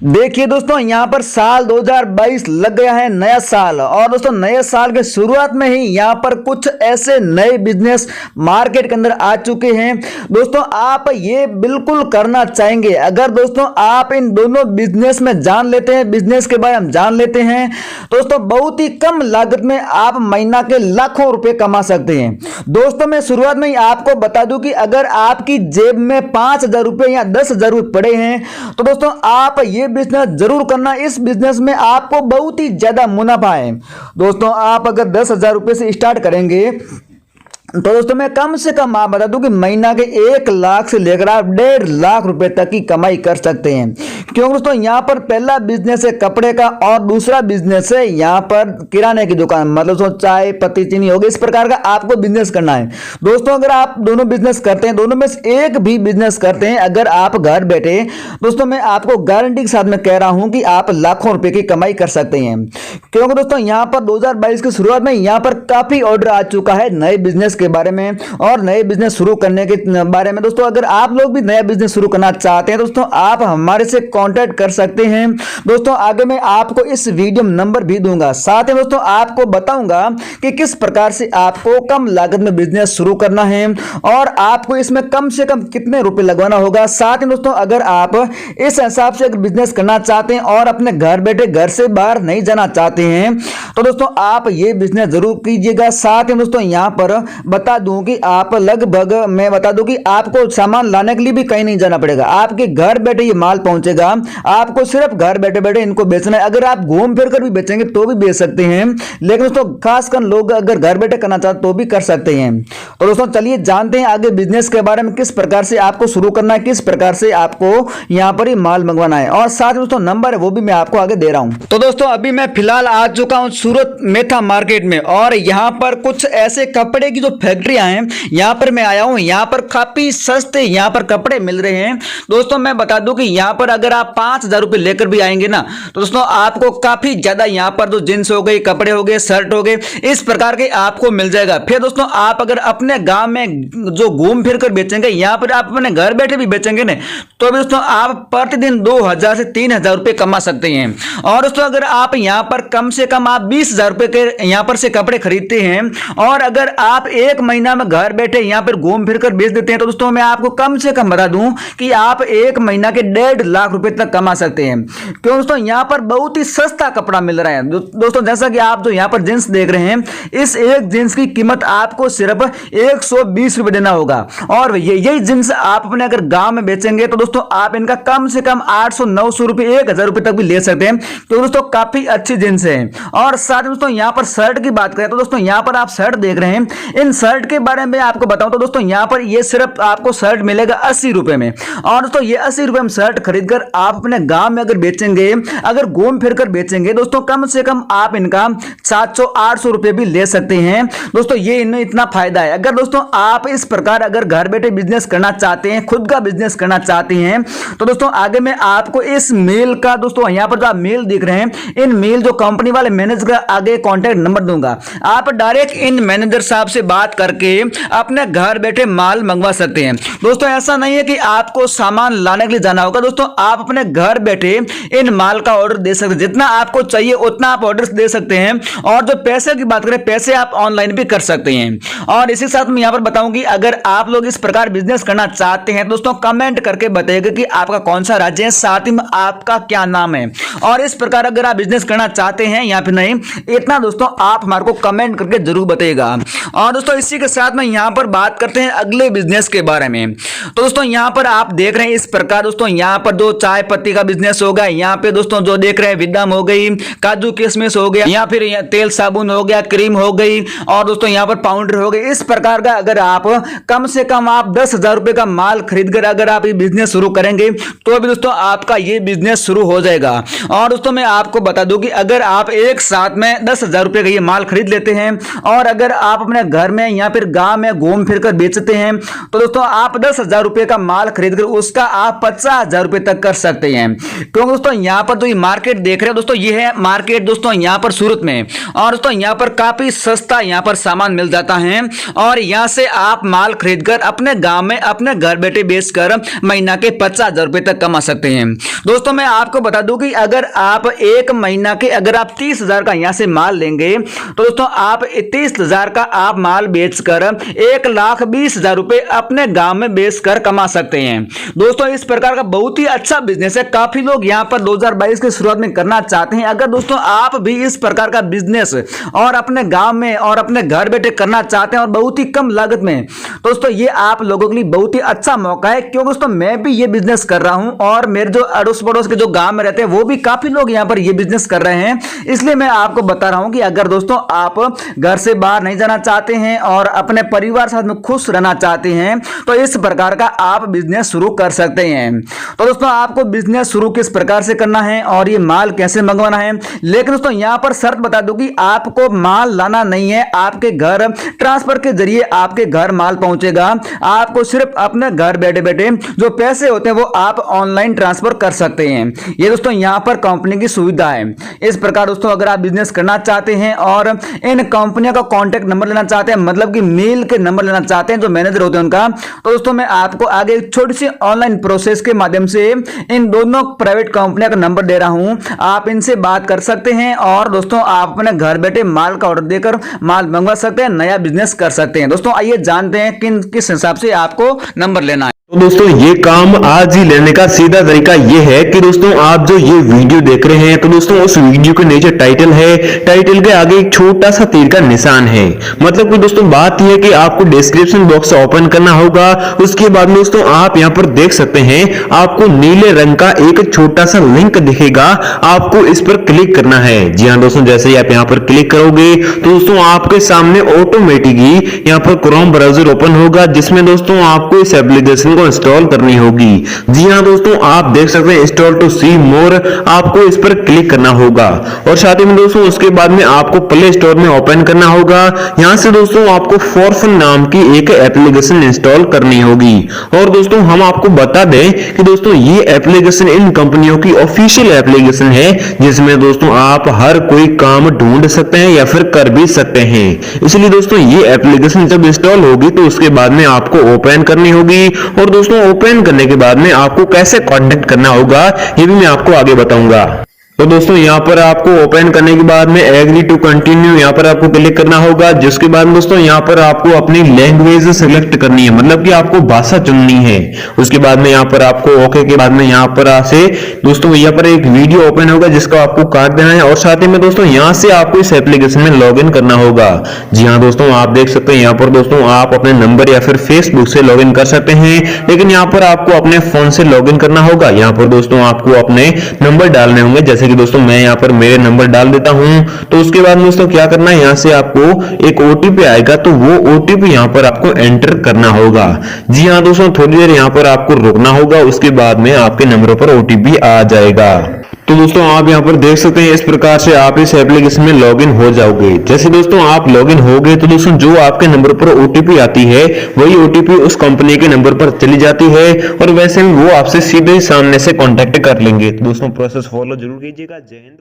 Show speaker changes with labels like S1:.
S1: देखिए दोस्तों, यहाँ पर साल 2022 लग गया है, नया साल। और दोस्तों नए साल के शुरुआत में ही यहाँ पर कुछ ऐसे नए बिजनेस मार्केट के अंदर आ चुके हैं। दोस्तों आप ये बिल्कुल करना चाहेंगे। अगर दोस्तों आप इन दोनों बिजनेस में जान लेते हैं, बिजनेस के बारे में जान लेते हैं, दोस्तों बहुत ही कम लागत में आप महीना के लाखों रुपए कमा सकते हैं। दोस्तों मैं शुरुआत में ही आपको बता दूं कि अगर आपकी जेब में 5,000 रुपए या 10,000 रुपए पड़े हैं तो दोस्तों आप ये बिजनेस जरूर करना। इस बिजनेस में आपको बहुत ही ज्यादा मुनाफा है। दोस्तों आप अगर 10,000 रुपए से स्टार्ट करेंगे तो दोस्तों मैं कम से कम आप बता दूं कि महीना के 1 लाख से लेकर आप 1.5 लाख रुपए तक की कमाई कर सकते हैं। क्योंकि दोस्तों यहाँ पर पहला बिजनेस है कपड़े का और दूसरा बिजनेस है यहाँ पर किराने की दुकान, मतलब दोस्तों चाय पत्ती चीनी होगी, इस प्रकार का आपको बिजनेस करना है। दोस्तों अगर आप दोनों बिजनेस करते हैं, दोनों में से एक भी बिजनेस करते हैं, अगर आप घर बैठे, दोस्तों मैं आपको गारंटी के साथ में कह रहा हूं कि आप लाखों रुपए की कमाई कर सकते हैं। क्योंकि दोस्तों यहाँ पर 2022 की शुरुआत में यहाँ पर काफी ऑर्डर आ चुका है नए बिजनेस के बारे में और नए बिजनेस शुरू करने के बारे में। दोस्तों अगर आप लोग भी नया बिजनेस शुरू करना चाहते हैं दोस्तों आप हमारे से कांटेक्ट कर सकते हैं। दोस्तों आगे मैं आपको इस वीडियो में नंबर भी दूंगा, साथ ही दोस्तों आपको बताऊंगा कि किस प्रकार से आपको कम लागत में बिजनेस शुरू करना है और आपको इसमें कम से कम कितने रुपए लगवाना होगा। साथ ही दोस्तों अगर आप इस हिसाब से अगर बिजनेस करना चाहते हैं और अपने घर बैठे घर से बाहर नहीं जाना चाहते हैं तो दोस्तों आप ये बिजनेस जरूर कीजिएगा। साथ ही दोस्तों यहाँ पर बता दूं कि आप लगभग मैं बता दूं कि आपको सामान लाने के लिए भी कहीं नहीं जाना पड़ेगा, आपके घर बैठे ये माल पहुंचेगा। आपको सिर्फ घर बैठे बैठे इनको बेचना है। अगर आप घूम फिर कर भी बेचेंगे तो भी बेच सकते हैं, लेकिन दोस्तों खासकर लोग अगर घर बैठे करना चाहते तो भी कर सकते हैं। तो दोस्तों चलिए जानते हैं आगे बिजनेस के बारे में, किस प्रकार से आपको शुरू करना है, किस प्रकार से आपको यहां पर ही माल मंगवाना है और साथ में दोस्तों नंबर है वो भी मैं आपको आगे दे रहा हूं। तो दोस्तों अभी मैं फिलहाल आ चुका हूं सूरत मेथा मार्केट में और यहां पर कुछ ऐसे कपड़े की जो फैक्ट्रियां हैं यहां पर मैं आया हूं। यहां पर काफी सस्ते यहां पर कपड़े मिल रहे हैं। दोस्तों मैं बता दूं कि यहां पर अगर आप 5,000 रुपए लेकर भी आएंगे ना तो दोस्तों आपको काफी ज्यादा यहां पर जो जींस हो गई, कपड़े हो गए, शर्ट हो गए, इस प्रकार के आपको मिल जाएगा। फिर दोस्तों आप अगर अपने गांव में जो घूम फिर कर बेचेंगे, यहां पर आप अपने घर बैठे भी बेचेंगे ना तो भी दोस्तों आप प्रतिदिन 2,000 से 3,000 रुपए कमा सकते हैं। और दोस्तों अगर आप यहां पर कम से कम आप 20,000 रुपए के यहां पर से कपड़े खरीदते हैं और अगर आप एक महीना में घर बैठे यहां पर घूम फिर कर बेच देते हैं तो दोस्तों मैं आपको कम से कम बता दूं कि आप एक महीना के 1.5 लाख रुपए तक कमा सकते हैं। क्यों दोस्तों यहां पर बहुत ही सस्ता कपड़ा मिल रहा है। दोस्तों जैसा कि आप जो यहां पर जींस देख रहे हैं, इस एक जींस की कीमत आपको सिर्फ 120 रुपए देना होगा और यही जींस आप अपने अगर गांव में बेचेंगे तो दोस्तों आप इनका कम से कम 800-900 रुपए 1,000 रुपए तक भी ले सकते हैं। तो दोस्तों काफी अच्छी जींस है। और साथ में दोस्तों यहां पर शर्ट की बात करें तो दोस्तों यहां पर आप शर्ट देख रहे हैं, इन शर्ट के बारे में आपको बताऊं तो दोस्तों यहां पर ये सिर्फ आपको शर्ट मिलेगा 80 रुपए में। और दोस्तों ये 80 रुपए में शर्ट खरीदकर आप अपने गांव में अगर बेचेंगे, अगर घूम फिर कर बेचेंगे दोस्तों कम से कम आप इनका 700-800 रुपए भी ले सकते हैं। दोस्तों ये इन्हें इतना फायदा है। अगर दोस्तों आप इस प्रकार अगर घर बैठे बिजनेस करना चाहते हैं, खुद का बिजनेस करना चाहते हैं तो दोस्तों आगे मैं आपको इस मेल का दोस्तों यहां पर जो आप मेल दिख रहे हैं, इन मेल जो कंपनी वाले मैनेजर का आगे कॉन्टैक्ट नंबर दूंगा। आप डायरेक्ट इन मैनेजर साहब से बात करके अपने घर बैठे माल मंगवा सकते हैं। दोस्तों ऐसा नहीं है कि आपको सामान लाने के लिए जाना होगा। दोस्तों आप अपने घर बैठे इन माल का ऑर्डर दे सकते हैं, जितना आपको चाहिए उतना आप ऑर्डर दे सकते हैं। और जो पैसे की बात करें, पैसे आप ऑनलाइन भी कर सकते हैं। और इसी साथ मैं यहां पर बताऊं कि अगर आप लोग इस प्रकार बिजनेस करना चाहते हैं दोस्तों कमेंट करके बताइएगा कि आपका कौन सा राज्य है, साथ ही में आपका क्या नाम है और इस प्रकार अगर आप बिजनेस करना चाहते हैं या फिर नहीं, इतना दोस्तों आप हमारे को कमेंट करके जरूर बताइएगा। और दोस्तों इसी के साथ में यहां पर बात करते हैं अगले बिजनेस के बारे में। तो दोस्तों यहां पर आप देख रहे हैं इस प्रकार दोस्तों यहां पर जो चाय पत्ती का बिजनेस होगा, यहां पे दोस्तों जो देख रहे हैं विदम हो गई, काजू किशमिश हो गया, या फिर तेल साबुन हो गया, क्रीम हो गई और दोस्तों यहां पर पाउडर हो गई। इस प्रकार का अगर आप कम से कम आप 10,000 रुपए का माल खरीदकर अगर आप ये बिजनेस शुरू करेंगे तो भी दोस्तों आपका ये बिजनेस शुरू हो जाएगा। और दोस्तों मैं आपको बता दूं कि अगर आप एक साल शुरुआत में 10,000 रुपए का ये माल खरीद लेते हैं और अगर आप अपने घर में या फिर गांव में घूम फिर कर बेचते हैं तो दोस्तों आप 10,000 रुपए का माल खरीद कर उसका आप 50,000 रुपए तक कर सकते हैं। क्योंकि दोस्तों यहाँ पर जो ये मार्केट देख रहे हो दोस्तों, ये है मार्केट दोस्तों यहाँ पर सूरत में, और दोस्तों यहाँ पर काफी सस्ता यहाँ पर सामान मिल जाता है और यहाँ से आप माल खरीद कर अपने गांव में अपने घर बैठे बेचकर महीना के 50,000 रुपए तक कमा सकते हैं। दोस्तों मैं आपको बता दूं कि अगर आप एक महीना के अगर आप 30,000 का यहाँ से माल लेंगे तो दोस्तों आप 30,000 का आप माल बेचकर 1,20,000 रुपए अपने गांव में बेचकर कमा सकते हैं। दोस्तों इस प्रकार का बहुत ही अच्छा बिजनेस है, काफी लोग यहाँ पर 2022 की शुरुआत में करना चाहते हैं। अगर दोस्तों आप भी इस प्रकार का बिजनेस और अपने गांव में और अपने घर बैठे करना चाहते हैं और बहुत ही कम लागत में, दोस्तों ये आप लोगों के लिए बहुत ही अच्छा मौका है। क्योंकि दोस्तों मैं भी ये बिजनेस कर रहा हूं और मेरे जो अड़ोस पड़ोस के जो गांव में रहते हैं वो भी काफी लोग यहाँ पर ये बिजनेस कर रहे हैं। इसलिए मैं आपको बता रहा हूं कि अगर दोस्तों आप घर से बाहर नहीं जाना चाहते हैं और अपने परिवार साथ में खुश रहना चाहते हैं तो इस प्रकार का आप बिजनेस शुरू कर सकते हैं। तो दोस्तों आपको बिजनेस शुरू किस प्रकार से करना है और ये माल कैसे मंगवाना है, लेकिन दोस्तों यहाँ पर शर्त बता दूं कि आपको माल लाना नहीं है, आपके घर ट्रांसफर के जरिए आपके घर माल पहुंचेगा। आपको सिर्फ अपने घर बैठे बैठे जो पैसे होते हैं वो आप ऑनलाइन ट्रांसफर कर सकते हैं। ये दोस्तों यहाँ पर कंपनी की सुविधा है। इस प्रकार दोस्तों अगर आप बिजनेस करना चाहते हैं और इन कंपनियों का कॉन्टैक्ट नंबर लेना चाहते हैं, मतलब कि मेल के नंबर लेना चाहते हैं जो मैनेजर होते हैं उनका, तो दोस्तों मैं आपको आगे एक छोटी सी ऑनलाइन प्रोसेस के माध्यम से इन दोनों प्राइवेट कंपनियों का नंबर दे रहा हूं, आप इनसे बात कर सकते हैं और दोस्तों आप अपने घर बैठे माल का ऑर्डर देकर माल मंगवा सकते हैं, नया बिजनेस कर सकते हैं। दोस्तों आइए जानते हैं किस हिसाब से आपको नंबर लेना है।
S2: तो दोस्तों ये काम आज ही लेने का सीधा तरीका ये है कि दोस्तों आप जो ये वीडियो देख रहे हैं तो दोस्तों उस वीडियो के नीचे टाइटल है, टाइटल के आगे एक छोटा सा तीर का निशान है। मतलब कि दोस्तों बात यह है कि आपको डिस्क्रिप्शन बॉक्स ओपन करना होगा। उसके बाद दोस्तों आप यहाँ पर देख सकते हैं आपको नीले रंग का एक छोटा सा लिंक दिखेगा, आपको इस पर क्लिक करना है। जी हाँ दोस्तों, जैसे ही आप यहाँ पर क्लिक करोगे तो दोस्तों आपके सामने ऑटोमेटिकली यहाँ पर क्रोम ब्राउजर ओपन होगा जिसमें दोस्तों आपको इस एप्लीकेशन को इंस्टॉल करनी होगी। जी हां दोस्तों, आप देख सकते हैं इंस्टॉल टू सी मोर, आपको इस पर क्लिक करना होगा और साथ ही में दोस्तों उसके बाद में आपको प्ले स्टोर में ओपन करना होगा। यहां से दोस्तों आपको फॉरफन नाम की एक एप्लीकेशन इंस्टॉल करनी होगी। और दोस्तों हम आपको बता दें कि दोस्तों ये एप्लीकेशन इन कंपनियों की ऑफिशियल एप्लीकेशन है जिसमें दोस्तों आप हर कोई काम ढूंढ सकते हैं या फिर कर भी सकते हैं। इसलिए दोस्तों ये एप्लीकेशन जब इंस्टॉल होगी तो उसके बाद में आपको ओपन करनी होगी और दोस्तों ओपन करने के बाद में आपको कैसे कांटेक्ट करना होगा ये भी मैं आपको आगे बताऊंगा। तो दोस्तों यहाँ पर आपको ओपन करने के बाद में एग्री टू कंटिन्यू यहाँ पर आपको क्लिक करना होगा, जिसके बाद दोस्तों यहाँ पर आपको अपनी लैंग्वेज सिलेक्ट करनी है, मतलब कि आपको भाषा चुननी है। उसके बाद में यहाँ पर आपको ओके के बाद में यहाँ पर से दोस्तों यहाँ पर एक वीडियो ओपन होगा जिसका आपको काट देना है और साथ ही में दोस्तों यहाँ से आपको इस एप्लीकेशन में लॉग इन करना होगा। जी हाँ दोस्तों, आप देख सकते हैं यहाँ पर दोस्तों आप अपने नंबर या फिर फेसबुक से लॉग इन कर सकते हैं, लेकिन यहाँ पर आपको अपने फोन से लॉग इन करना होगा। यहाँ पर दोस्तों आपको अपने नंबर डालने होंगे, जैसे कि दोस्तों मैं यहाँ पर मेरे नंबर डाल देता हूं। तो उसके बाद दोस्तों क्या करना है, यहाँ से आपको एक ओटीपी आएगा तो वो ओटीपी यहाँ पर आपको एंटर करना होगा। जी हाँ दोस्तों, थोड़ी देर यहाँ पर आपको रुकना होगा, उसके बाद में आपके नंबर पर ओटीपी आ जाएगा। तो दोस्तों आप यहाँ पर देख सकते हैं इस प्रकार से आप इस एप्लीकेशन में लॉगिन हो जाओगे। जैसे दोस्तों आप लॉगिन हो गए तो दोस्तों जो आपके नंबर पर ओटीपी आती है वही ओटीपी उस कंपनी के नंबर पर चली जाती है और वैसे वो आपसे सीधे सामने से कांटेक्ट कर लेंगे। तो दोस्तों प्रोसेस फॉलो जरूर कीजिएगा। जय हिंद।